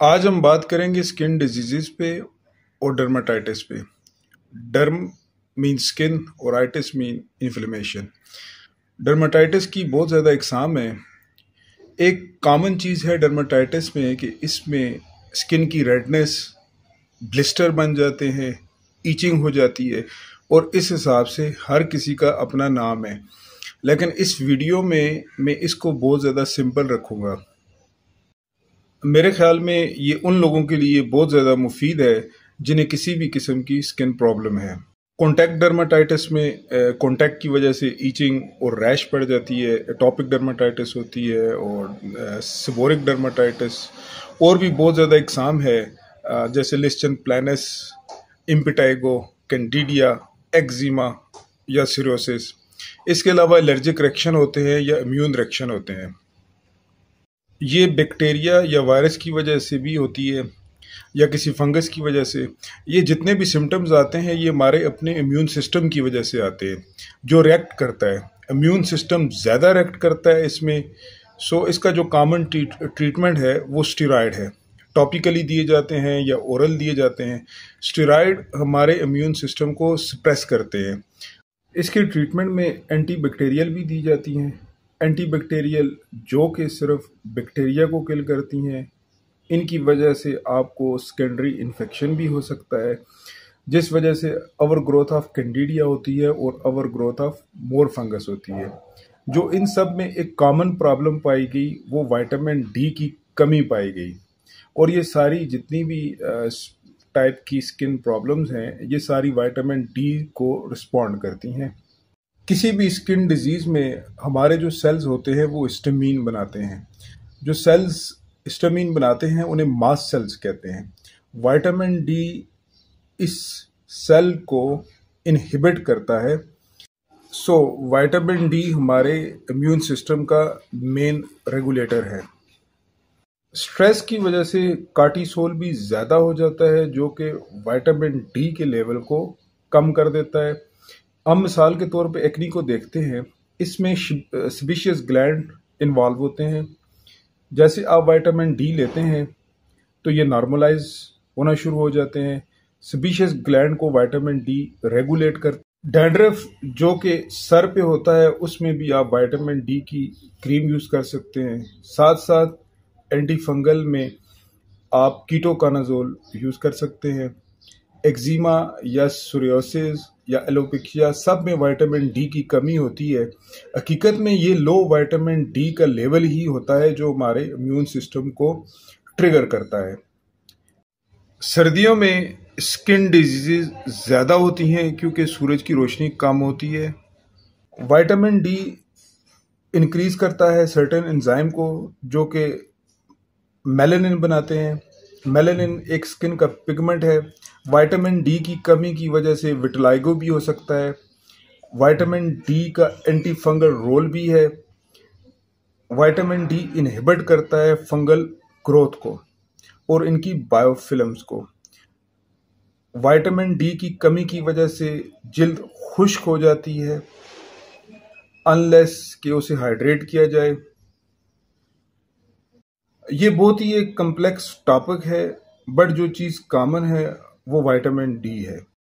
आज हम बात करेंगे स्किन डिजीज़ पे और डर्माटाइटिस पे। डर्म मीन स्किन और आइटिस मीन इन्फ्लेमेशन। डर्माटाइटिस की बहुत ज़्यादा इकसाम है। एक कॉमन चीज़ है डर्माटाइटिस में कि इसमें स्किन की रेडनेस, ब्लिस्टर बन जाते हैं, ईचिंग हो जाती है और इस हिसाब से हर किसी का अपना नाम है। लेकिन इस वीडियो में मैं इसको बहुत ज़्यादा सिंपल रखूँगा। मेरे ख्याल में ये उन लोगों के लिए बहुत ज़्यादा मुफीद है जिन्हें किसी भी किस्म की स्किन प्रॉब्लम है। कॉन्टैक्ट डर्माटाइटिस में कॉन्टैक्ट की वजह से ईचिंग और रैश पड़ जाती है। एटॉपिक डर्माटाइटिस होती है और सेबोरिक डर्माटाइटिस और भी बहुत ज़्यादा इकसाम है, जैसे लिस्टन प्लैनस, इम्पिटाइगो, कैंडिडिया, एक्जिमा या सिरोसिस। इसके अलावा एलर्जिक रिएक्शन होते हैं या इम्यून रिएक्शन होते हैं। ये बैक्टीरिया या वायरस की वजह से भी होती है या किसी फंगस की वजह से। ये जितने भी सिम्टम्स आते हैं ये हमारे अपने इम्यून सिस्टम की वजह से आते हैं जो रिएक्ट करता है। इम्यून सिस्टम ज़्यादा रिएक्ट करता है इसमें। सो इसका जो कॉमन ट्रीटमेंट है वो स्टेरॉयड है। टॉपिकली दिए जाते हैं या ओरल दिए जाते हैं। स्टेरॉयड हमारे इम्यून सिस्टम को सप्रेस करते हैं। इसके ट्रीटमेंट में एंटीबैक्टीरियल भी दी जाती हैं। एंटीबैक्टीरियल जो कि सिर्फ बैक्टीरिया को किल करती हैं। इनकी वजह से आपको सेकेंडरी इन्फेक्शन भी हो सकता है, जिस वजह से ओवर ग्रोथ ऑफ कैंडिडिया होती है और over growth of more fungus होती है। जो इन सब में एक कॉमन प्रॉब्लम पाई गई वो विटामिन डी की कमी पाई गई। और ये सारी जितनी भी टाइप की स्किन प्रॉब्लम्स हैं ये सारी विटामिन डी को रिस्पॉन्ड करती हैं। किसी भी स्किन डिजीज़ में हमारे जो सेल्स होते हैं वो हिस्टामिन बनाते हैं। जो सेल्स हिस्टामिन बनाते हैं उन्हें मास्ट सेल्स कहते हैं। विटामिन डी इस सेल को इनहिबिट करता है। सो विटामिन डी हमारे इम्यून सिस्टम का मेन रेगुलेटर है। स्ट्रेस की वजह से कार्टिसोल भी ज़्यादा हो जाता है जो कि विटामिन डी के लेवल को कम कर देता है। हम मिसाल के तौर पे एक्नी को देखते हैं, इसमें सेबेशियस ग्लैंड इन्वॉल्व होते हैं। जैसे आप विटामिन डी लेते हैं तो ये नॉर्मलाइज होना शुरू हो जाते हैं। सेबेशियस ग्लैंड को विटामिन डी रेगुलेट कर। डैंड्रफ जो कि सर पे होता है उसमें भी आप विटामिन डी की क्रीम यूज़ कर सकते हैं। साथ साथ एंटी फंगल में आप कीटोकानाजोल यूज़ कर सकते हैं। एक्जिमा या सोरियासिस या एलोपेशिया सब में विटामिन डी की कमी होती है। हकीकत में ये लो विटामिन डी का लेवल ही होता है जो हमारे इम्यून सिस्टम को ट्रिगर करता है। सर्दियों में स्किन डिजीज़ ज़्यादा होती हैं क्योंकि सूरज की रोशनी कम होती है। विटामिन डी इंक्रीज़ करता है सर्टेन एंजाइम को जो कि मेलानिन बनाते हैं। मेलानिन एक स्किन का पिगमेंट है। विटामिन डी की कमी की वजह से विटिलिगो भी हो सकता है। विटामिन डी का एंटी फंगल रोल भी है। विटामिन डी इनहिबिट करता है फंगल ग्रोथ को और इनकी बायोफिल्म्स को। विटामिन डी की कमी की वजह से जिल्द खुश्क हो जाती है अनलेस कि उसे हाइड्रेट किया जाए। ये बहुत ही एक कम्प्लेक्स टॉपिक है, बट जो चीज़ कॉमन है वो विटामिन डी है।